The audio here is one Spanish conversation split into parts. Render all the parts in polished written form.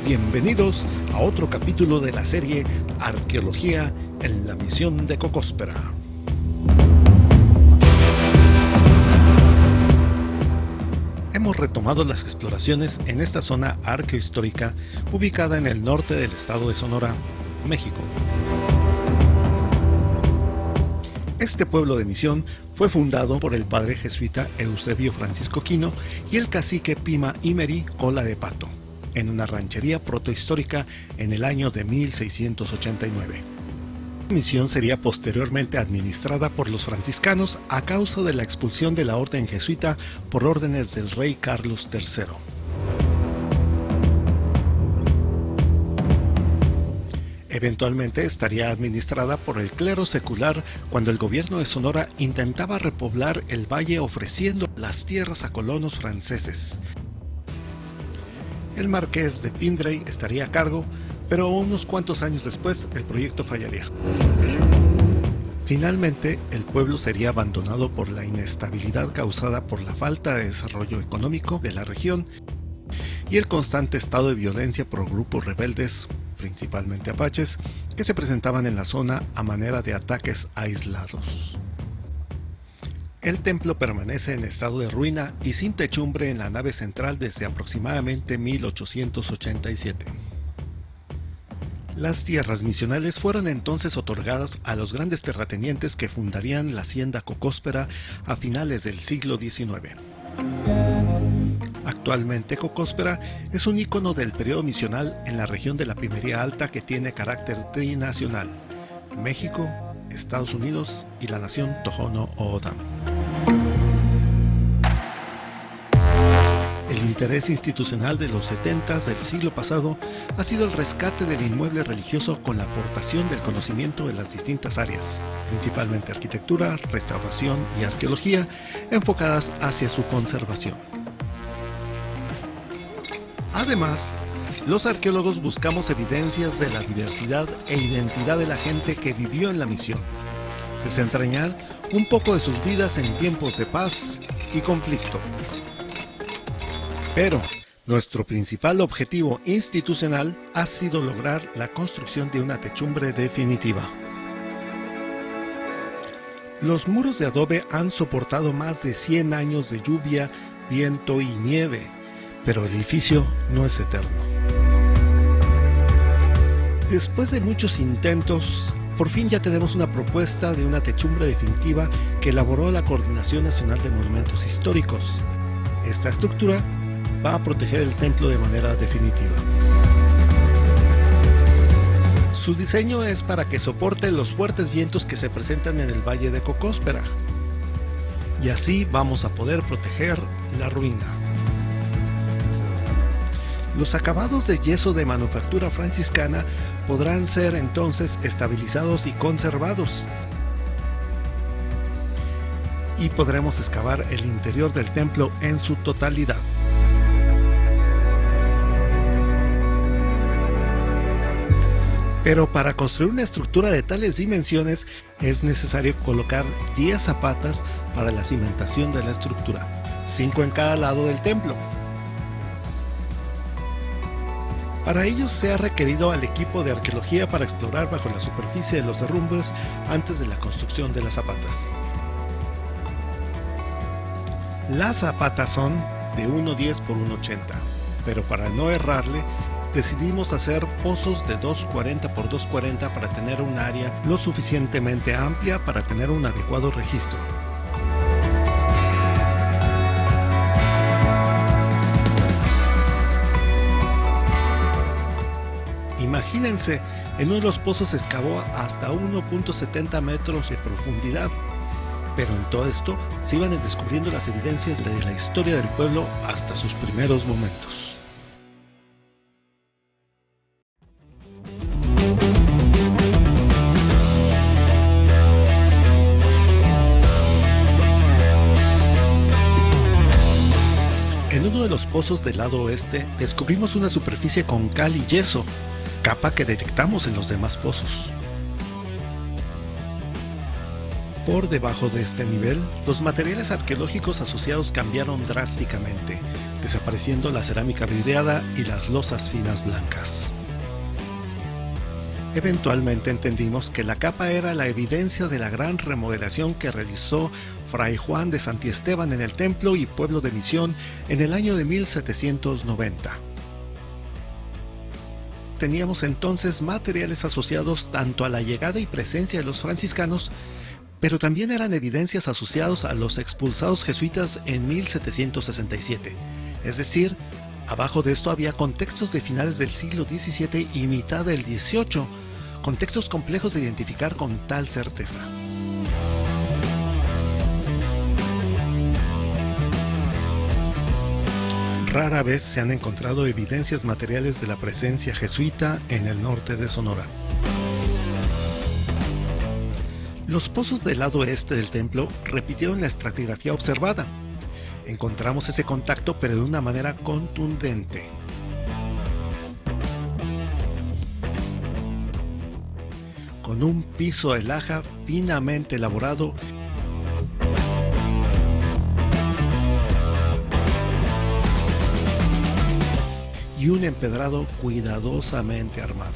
Bienvenidos a otro capítulo de la serie Arqueología en la misión de Cocóspera. Hemos retomado las exploraciones en esta zona arqueohistórica ubicada en el norte del estado de Sonora, México. Este pueblo de misión fue fundado por el padre jesuita Eusebio Francisco Quino y el cacique Pima Imeri Cola de Pato, en una ranchería protohistórica en el año de 1689. La misión sería posteriormente administrada por los franciscanos a causa de la expulsión de la orden jesuita por órdenes del rey Carlos III. Eventualmente estaría administrada por el clero secular cuando el gobierno de Sonora intentaba repoblar el valle ofreciendo las tierras a colonos franceses. El marqués de Pindrey estaría a cargo, pero unos cuantos años después el proyecto fallaría. Finalmente, el pueblo sería abandonado por la inestabilidad causada por la falta de desarrollo económico de la región y el constante estado de violencia por grupos rebeldes, principalmente apaches, que se presentaban en la zona a manera de ataques aislados. El templo permanece en estado de ruina y sin techumbre en la nave central desde aproximadamente 1887. Las tierras misionales fueron entonces otorgadas a los grandes terratenientes que fundarían la hacienda Cocóspera a finales del siglo XIX. Actualmente Cocóspera es un ícono del periodo misional en la región de la Pimería Alta que tiene carácter trinacional: México, Estados Unidos y la nación Tohono O'odham. El interés institucional de los 70s del siglo pasado ha sido el rescate del inmueble religioso con la aportación del conocimiento de las distintas áreas, principalmente arquitectura, restauración y arqueología, enfocadas hacia su conservación. Además, los arqueólogos buscamos evidencias de la diversidad e identidad de la gente que vivió en la misión, desentrañar un poco de sus vidas en tiempos de paz y conflicto. Pero nuestro principal objetivo institucional ha sido lograr la construcción de una techumbre definitiva. Los muros de adobe han soportado más de 100 años de lluvia, viento y nieve, pero el edificio no es eterno. Después de muchos intentos, por fin ya tenemos una propuesta de una techumbre definitiva que elaboró la Coordinación Nacional de Monumentos Históricos. Esta estructura va a proteger el templo de manera definitiva. Su diseño es para que soporte los fuertes vientos que se presentan en el Valle de Cocóspera, y así vamos a poder proteger la ruina. Los acabados de yeso de manufactura franciscana podrán ser entonces estabilizados y conservados, y podremos excavar el interior del templo en su totalidad. Pero para construir una estructura de tales dimensiones es necesario colocar 10 zapatas para la cimentación de la estructura, 5 en cada lado del templo. Para ello se ha requerido al equipo de arqueología para explorar bajo la superficie de los derrumbes antes de la construcción de las zapatas. Las zapatas son de 1.10 por 1.80, pero para no errarle, decidimos hacer pozos de 2.40 por 2.40 para tener un área lo suficientemente amplia para tener un adecuado registro. Imagínense, en uno de los pozos se excavó hasta 1.70 metros de profundidad, pero en todo esto se iban descubriendo las evidencias de la historia del pueblo hasta sus primeros momentos. En uno de los pozos del lado oeste descubrimos una superficie con cal y yeso, capa que detectamos en los demás pozos. Por debajo de este nivel, los materiales arqueológicos asociados cambiaron drásticamente, desapareciendo la cerámica vidriada y las losas finas blancas. Eventualmente entendimos que la capa era la evidencia de la gran remodelación que realizó Fray Juan de Santiesteban en el templo y pueblo de Misión en el año de 1790. Teníamos entonces materiales asociados tanto a la llegada y presencia de los franciscanos, pero también eran evidencias asociados a los expulsados jesuitas en 1767. Es decir, abajo de esto había contextos de finales del siglo XVII y mitad del XVIII, contextos complejos de identificar con tal certeza. Rara vez se han encontrado evidencias materiales de la presencia jesuita en el norte de Sonora. Los pozos del lado este del templo repitieron la estratigrafía observada. Encontramos ese contacto, pero de una manera contundente. Con un piso de laja finamente elaborado y un empedrado cuidadosamente armado.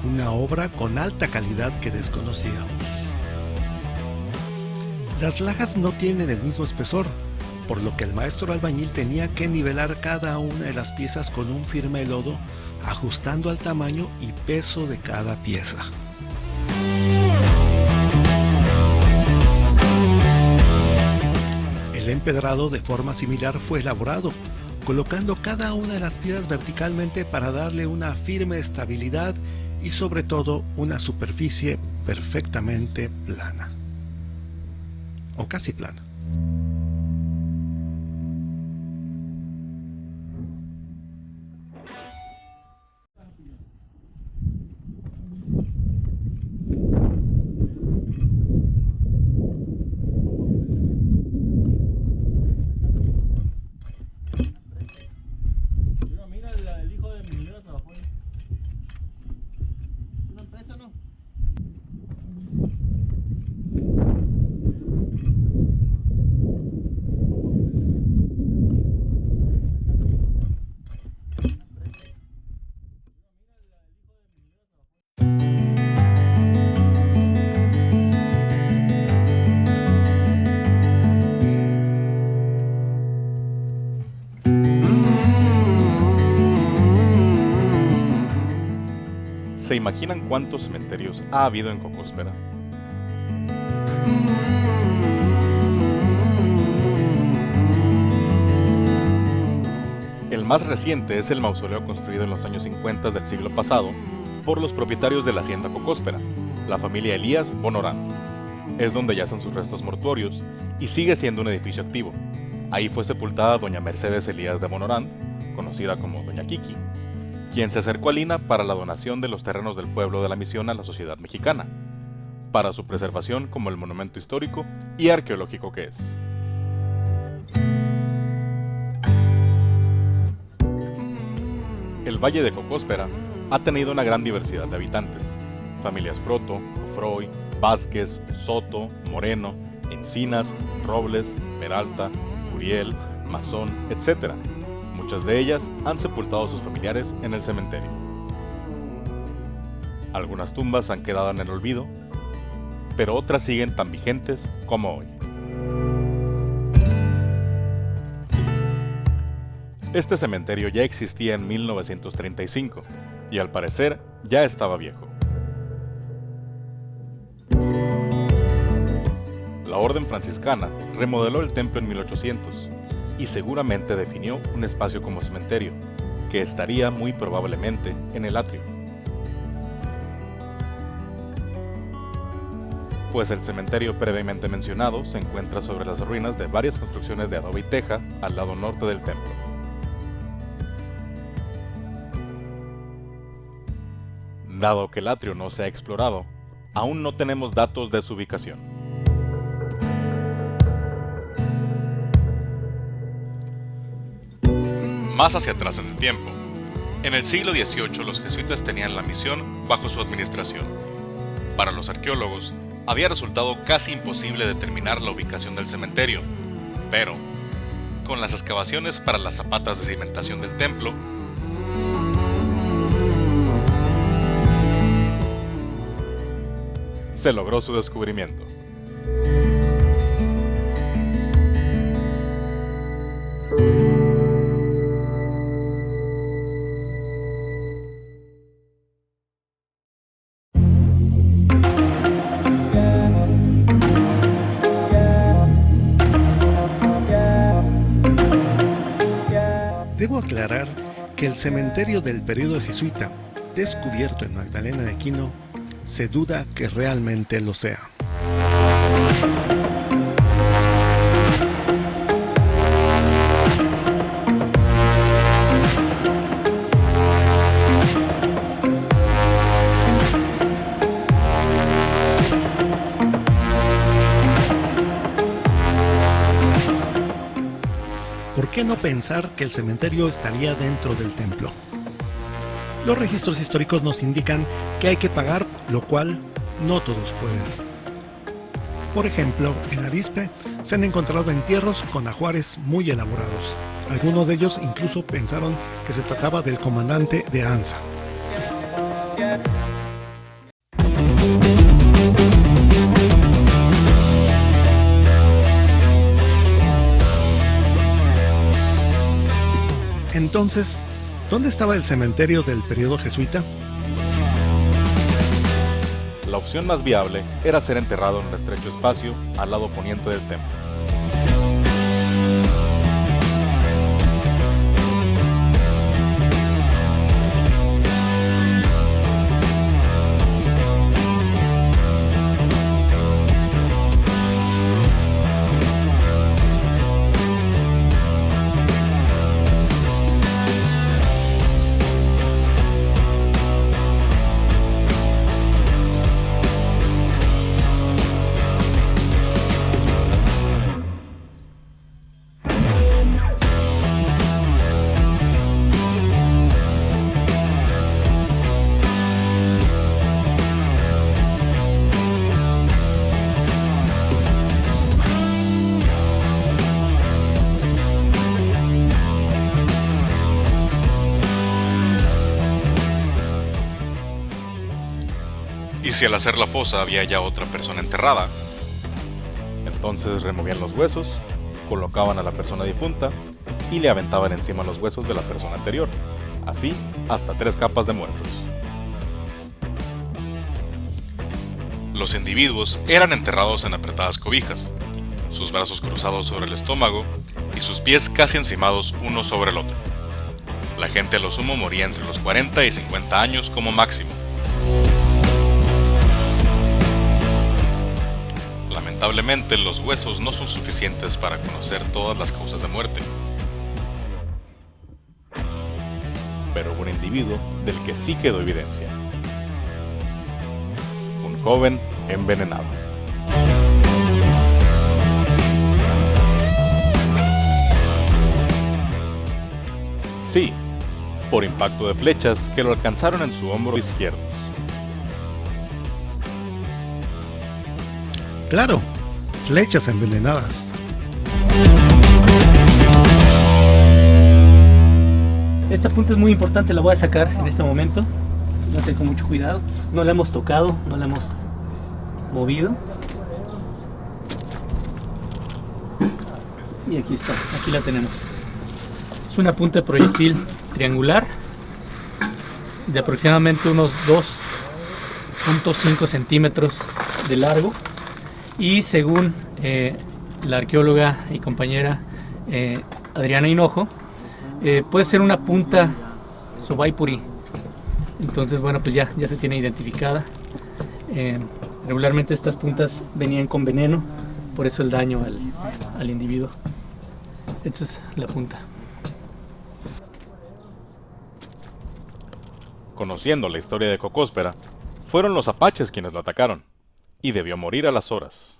Una obra con alta calidad que desconocíamos. Las lajas no tienen el mismo espesor, por lo que el maestro albañil tenía que nivelar cada una de las piezas con un firme lodo, ajustando al tamaño y peso de cada pieza. El empedrado de forma similar fue elaborado, colocando cada una de las piedras verticalmente para darle una firme estabilidad y sobre todo una superficie perfectamente plana. O casi plana. Mira, el hijo de mi niñera trabajó ahí. ¿Una empresa, no? ¿Se imaginan cuántos cementerios ha habido en Cocóspera? El más reciente es el mausoleo construido en los años 50 del siglo pasado por los propietarios de la hacienda Cocóspera, la familia Elías Bonorán. Es donde yacen sus restos mortuorios y sigue siendo un edificio activo. Ahí fue sepultada doña Mercedes Elías de Bonorán, conocida como doña Kiki, quien se acercó a Lina para la donación de los terrenos del pueblo de la Misión a la sociedad mexicana, para su preservación como el monumento histórico y arqueológico que es. El Valle de Cocóspera ha tenido una gran diversidad de habitantes: familias Proto, Ofroy, Vázquez, Soto, Moreno, Encinas, Robles, Peralta, Uriel, Mazón, etc. Muchas de ellas han sepultado a sus familiares en el cementerio. Algunas tumbas han quedado en el olvido, pero otras siguen tan vigentes como hoy. Este cementerio ya existía en 1935 y al parecer ya estaba viejo. La Orden Franciscana remodeló el templo en 1800 y seguramente definió un espacio como cementerio, que estaría muy probablemente en el atrio. Pues el cementerio previamente mencionado se encuentra sobre las ruinas de varias construcciones de adobe y teja al lado norte del templo. Dado que el atrio no se ha explorado, aún no tenemos datos de su ubicación. Más hacia atrás en el tiempo, En el siglo XVIII los jesuitas tenían la misión bajo su administración. Para los arqueólogos, había resultado casi imposible determinar la ubicación del cementerio, pero, con las excavaciones para las zapatas de cimentación del templo, se logró su descubrimiento. Debo aclarar que el cementerio del período jesuita, descubierto en Magdalena de Quino, se duda que realmente lo sea. ¿Por qué no pensar que el cementerio estaría dentro del templo? Los registros históricos nos indican que hay que pagar, lo cual no todos pueden. Por ejemplo, en Arizpe se han encontrado entierros con ajuares muy elaborados. Algunos de ellos incluso pensaron que se trataba del comandante de ANSA. Entonces, ¿dónde estaba el cementerio del período jesuita? La opción más viable era ser enterrado en un estrecho espacio al lado poniente del templo. Y si al hacer la fosa había ya otra persona enterrada, entonces removían los huesos, colocaban a la persona difunta y le aventaban encima los huesos de la persona anterior, así hasta 3 capas de muertos. Los individuos eran enterrados en apretadas cobijas, sus brazos cruzados sobre el estómago y sus pies casi encimados uno sobre el otro. La gente a lo sumo moría entre los 40 y 50 años como máximo. Lamentablemente, los huesos no son suficientes para conocer todas las causas de muerte. Pero hubo un individuo del que sí quedó evidencia. Un joven envenenado. Sí, por impacto de flechas que lo alcanzaron en su hombro izquierdo. Claro, flechas envenenadas. Esta punta es muy importante, la voy a sacar en este momento. Voy a hacer con mucho cuidado. No la hemos tocado, no la hemos movido. Y aquí está, aquí la tenemos. Es una punta de proyectil triangular de aproximadamente unos 2.5 centímetros de largo. Y según la arqueóloga y compañera Adriana Hinojo, puede ser una punta Sobaipuri. Entonces, bueno, pues ya se tiene identificada. Regularmente estas puntas venían con veneno, por eso el daño al individuo. Esta es la punta. Conociendo la historia de Cocóspera, fueron los apaches quienes lo atacaron, y debió morir a las horas.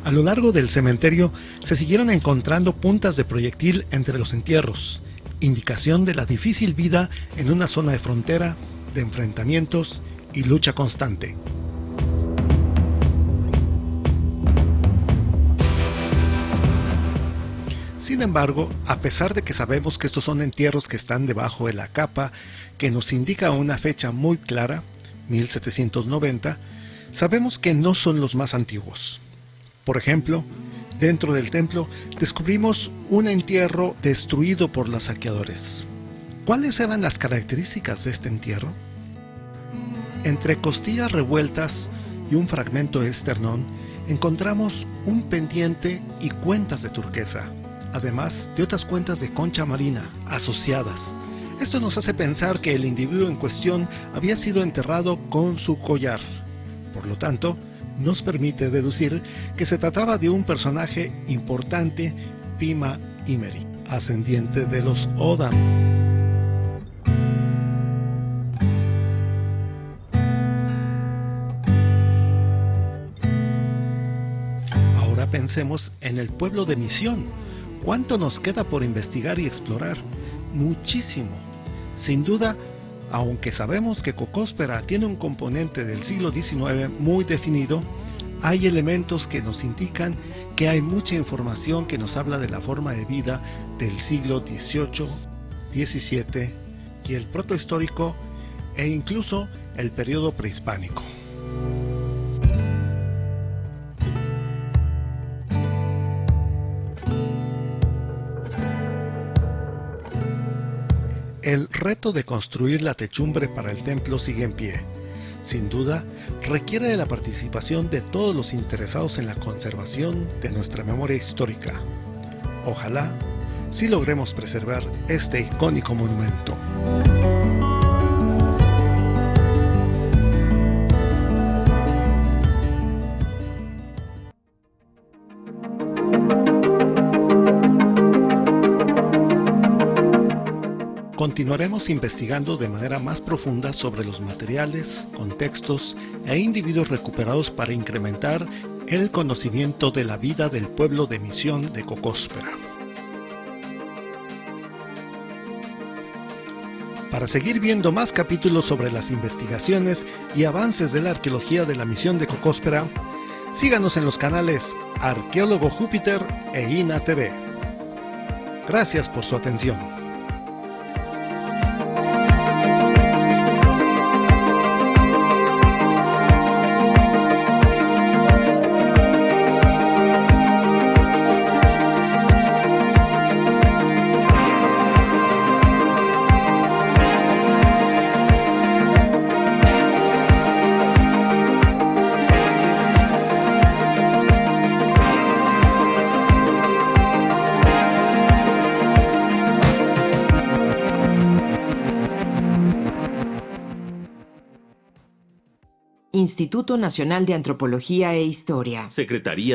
A lo largo del cementerio se siguieron encontrando puntas de proyectil entre los entierros, indicación de la difícil vida en una zona de frontera, de enfrentamientos y lucha constante. Sin embargo, a pesar de que sabemos que estos son entierros que están debajo de la capa, que nos indica una fecha muy clara, 1790, sabemos que no son los más antiguos. Por ejemplo, dentro del templo descubrimos un entierro destruido por los saqueadores. ¿Cuáles eran las características de este entierro? Entre costillas revueltas y un fragmento de esternón, encontramos un pendiente y cuentas de turquesa, además de otras cuentas de concha marina asociadas. Esto nos hace pensar que el individuo en cuestión había sido enterrado con su collar. Por lo tanto, nos permite deducir que se trataba de un personaje importante, Pima Imeri, ascendiente de los Odam. Ahora pensemos en el pueblo de Misión. ¿Cuánto nos queda por investigar y explorar? Muchísimo. Sin duda, aunque sabemos que Cocóspera tiene un componente del siglo XIX muy definido, hay elementos que nos indican que hay mucha información que nos habla de la forma de vida del siglo XVIII, XVII y el protohistórico e incluso el periodo prehispánico. El reto de construir la techumbre para el templo sigue en pie. Sin duda, requiere de la participación de todos los interesados en la conservación de nuestra memoria histórica. Ojalá sí logremos preservar este icónico monumento. Continuaremos investigando de manera más profunda sobre los materiales, contextos e individuos recuperados para incrementar el conocimiento de la vida del pueblo de Misión de Cocóspera. Para seguir viendo más capítulos sobre las investigaciones y avances de la arqueología de la Misión de Cocóspera, síganos en los canales Arqueólogo Júpiter e INA TV. Gracias por su atención. Instituto Nacional de Antropología e Historia. Secretaría